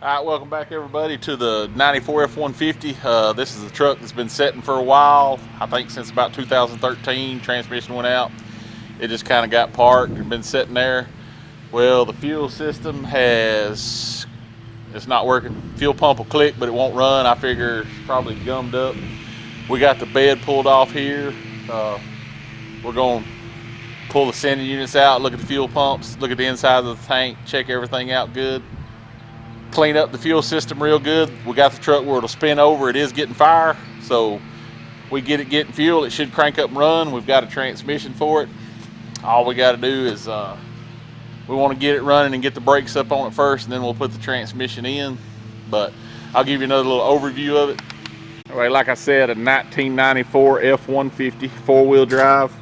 All right, welcome back everybody to the 94 F-150. This is a truck that's been sitting for a while. I think since about 2013, transmission went out. It just kind of got parked and been sitting there. Well, the fuel system it's not working. Fuel pump will click, but it won't run. I figure it's probably gummed up. We got the bed pulled off here. We're going to pull the sending units out, look at the fuel pumps, look at the inside of the tank, check everything out good. Clean up the fuel system real good. We got the truck where it'll spin over. It is getting fire, so we get it getting fuel. It should crank up and run. We've got a transmission for it. All we got to do is we want to get it running and get the brakes up on it first, and then we'll put the transmission in. But I'll give you another little overview of it. All right, like I said, a 1994 F-150 four-wheel drive.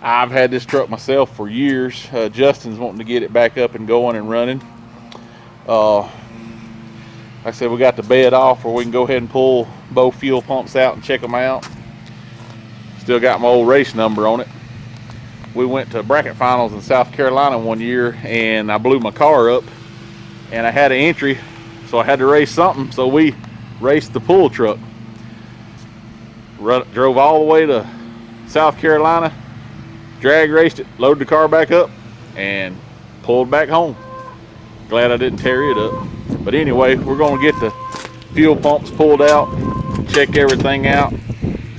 I've had this truck myself for years. Justin's wanting to get it back up and going and running. Like I said, we got the bed off where we can go ahead and pull both fuel pumps out and check them out. Still got my old race number on it. We went to bracket finals in South Carolina one year and I blew my car up and I had an entry, so I had to race something. So we raced the pull truck. Drove all the way to South Carolina, drag raced it, loaded the car back up, and pulled back home. Glad I didn't tear it up. But anyway, we're going to get the fuel pumps pulled out, check everything out.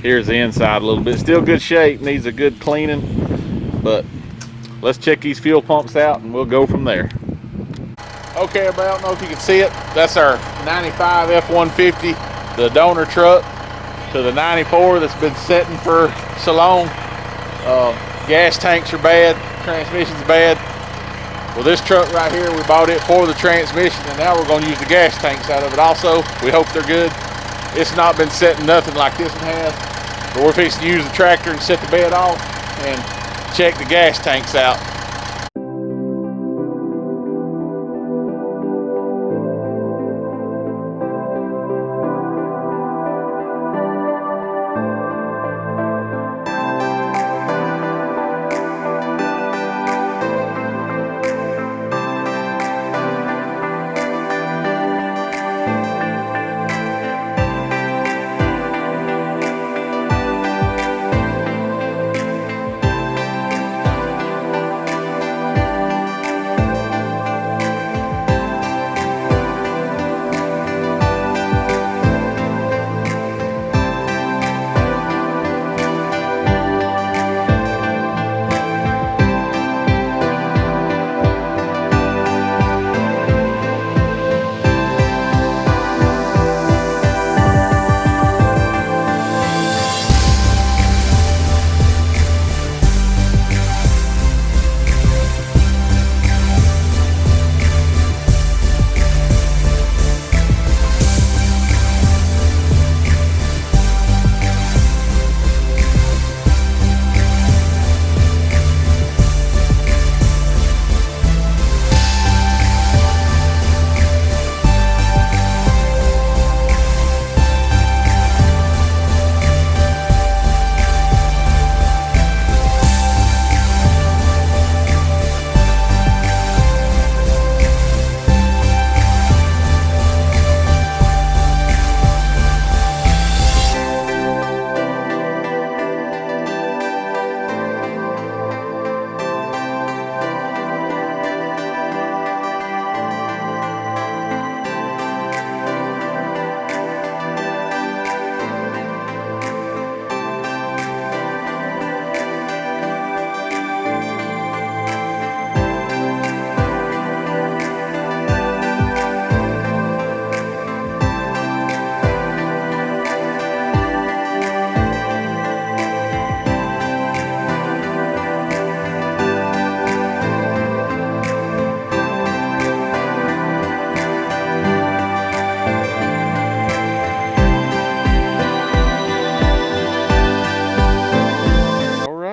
Here's the inside a little bit. Still good shape, needs a good cleaning. But let's check these fuel pumps out and we'll go from there. Okay, everybody, I don't know if you can see it. That's our 95 F-150, the donor truck to the 94 that's been sitting for so long. Gas tanks are bad, transmission's bad. Well, this truck right here, we bought it for the transmission, and now we're going to use the gas tanks out of it also. We hope they're good. It's not been setting nothing like this one has, but we're fixing to use the tractor and set the bed off and check the gas tanks out.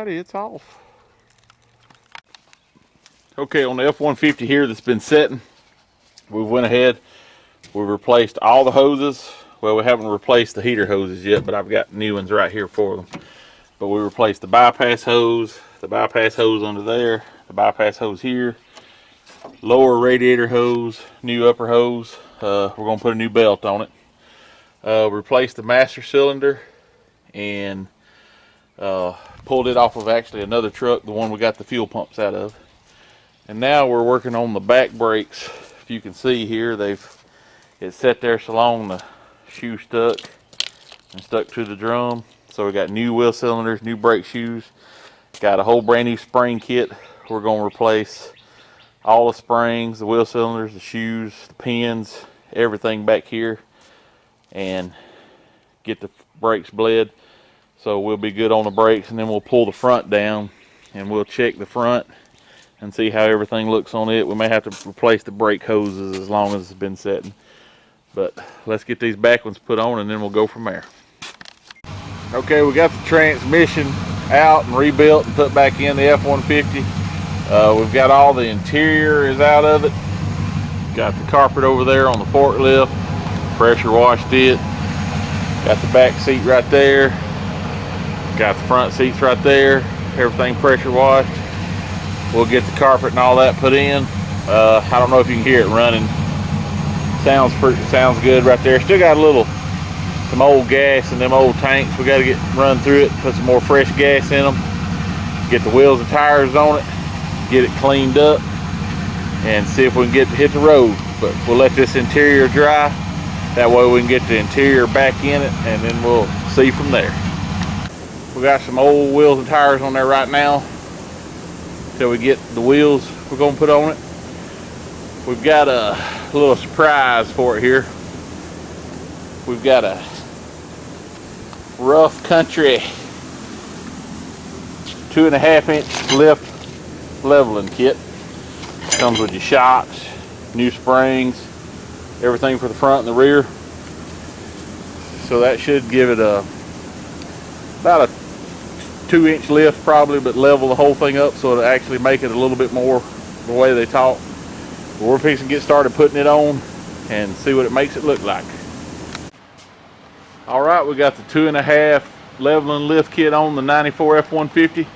It's off. Okay, on the F-150 here that's been setting, we went ahead, we've replaced all the hoses. Well, we haven't replaced the heater hoses yet, but I've got new ones right here for them. But we replaced the bypass hose under there, the bypass hose here, lower radiator hose, new upper hose. We're going to put a new belt on it. Replace the master cylinder and pulled it off of actually another truck, the one we got the fuel pumps out of. And now we're working on the back brakes. If you can see here, it's set there so long the shoe stuck and stuck to the drum. So we got new wheel cylinders, new brake shoes, got a whole brand new spring kit. We're going to replace all the springs, the wheel cylinders, the shoes, the pins, everything back here, and get the brakes bled. So we'll be good on the brakes, and then we'll pull the front down and we'll check the front and see how everything looks on it. We may have to replace the brake hoses as long as it's been setting. But let's get these back ones put on and then we'll go from there. Okay, we got the transmission out and rebuilt and put back in the F-150. We've got all the interior is out of it. Got the carpet over there on the forklift. Pressure washed it. Got the back seat right there. Got the front seats right there. Everything pressure washed. We'll get the carpet and all that put in. I don't know if you can hear it running. Sounds good right there. Still got some old gas in them old tanks. We got to run through it, put some more fresh gas in them, get the wheels and tires on it, get it cleaned up, and see if we can hit the road. But we'll let this interior dry. That way we can get the interior back in it, and then we'll see from there. We got some old wheels and tires on there right now till we get the wheels we're going to put on it. We've got a little surprise for it here. We've got a Rough Country 2.5-inch lift leveling kit. Comes with your shocks, new springs, everything for the front and the rear. So that should give it about a 2-inch lift probably, but level the whole thing up so it'll actually make it a little bit more the way they talk. But we're fixing to get started putting it on and see what it makes it look like. Alright, we got the 2.5 leveling lift kit on the 94 F-150.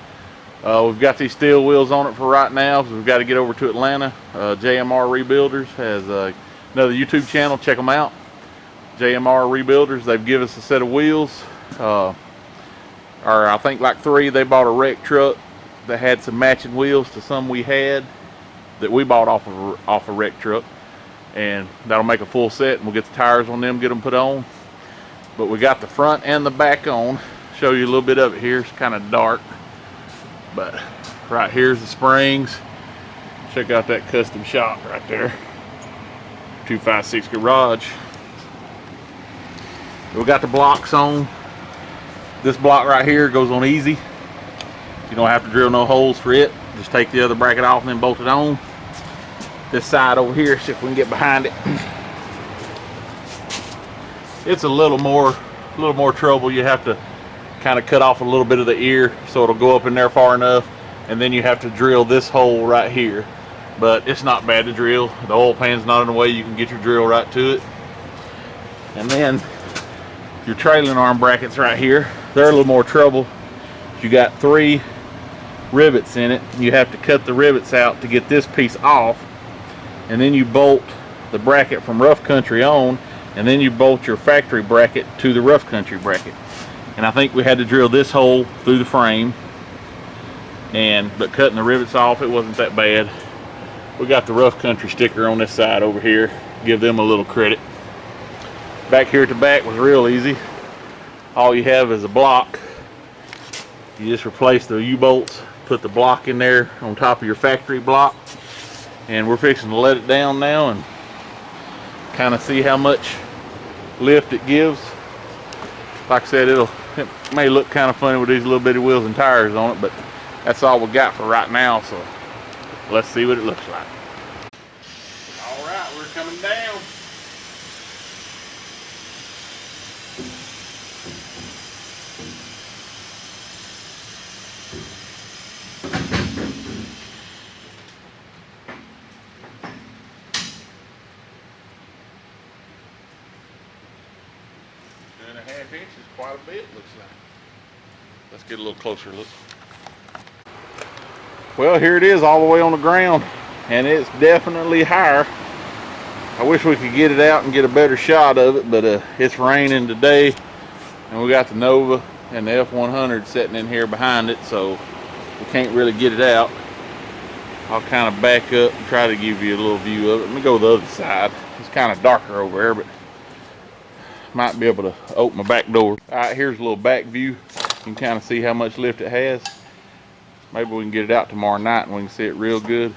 We've got these steel wheels on it for right now because we've got to get over to Atlanta. JMR Rebuilders has another YouTube channel. Check them out. JMR Rebuilders. They've given us a set of wheels. Or I think like 3. They bought a wreck truck that had some matching wheels to some we had that we bought off a wreck truck. And that'll make a full set, and we'll get the tires on them, get them put on. But we got the front and the back on. Show you a little bit of it here. It's kind of dark. But right here's the springs. Check out that custom shop right there. 256 Garage. We got the blocks on. This block right here goes on easy. You don't have to drill no holes for it. Just take the other bracket off and then bolt it on. This side over here, see if we can get behind it. It's a little more trouble. You have to kind of cut off a little bit of the ear so it'll go up in there far enough, and then you have to drill this hole right here. But it's not bad to drill. The oil pan's not in the way. You can get your drill right to it. And then your trailing arm brackets right here, they're a little more trouble. You got 3 rivets in it. You have to cut the rivets out to get this piece off, and then you bolt the bracket from Rough Country on, and then you bolt your factory bracket to the Rough Country bracket. And I think we had to drill this hole through the frame, but cutting the rivets off, it wasn't that bad. We got the Rough Country sticker on this side over here. Give them a little credit. Back here at the back was real easy. All you have is a block. You just replace the U-bolts, put the block in there on top of your factory block, and we're fixing to let it down now and kind of see how much lift it gives. Like I said, it may look kind of funny with these little bitty wheels and tires on it, but that's all we got for right now, so let's see what it looks like. Alright, we're coming down. Inches, quite a bit looks like. Let's get a little closer look. Well, here it is all the way on the ground. and it's definitely higher. I wish we could get it out and get a better shot of it, but it's raining today, and we got the Nova and the F100 sitting in here behind it, so we can't really get it out. I'll kind of back up and try to give you a little view of it. Let me go the other side. It's kind of darker over there, but might be able to open my back door. All right, here's a little back view. You can kind of see how much lift it has. Maybe we can get it out tomorrow night and we can see it real good.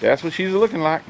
That's what she's looking like.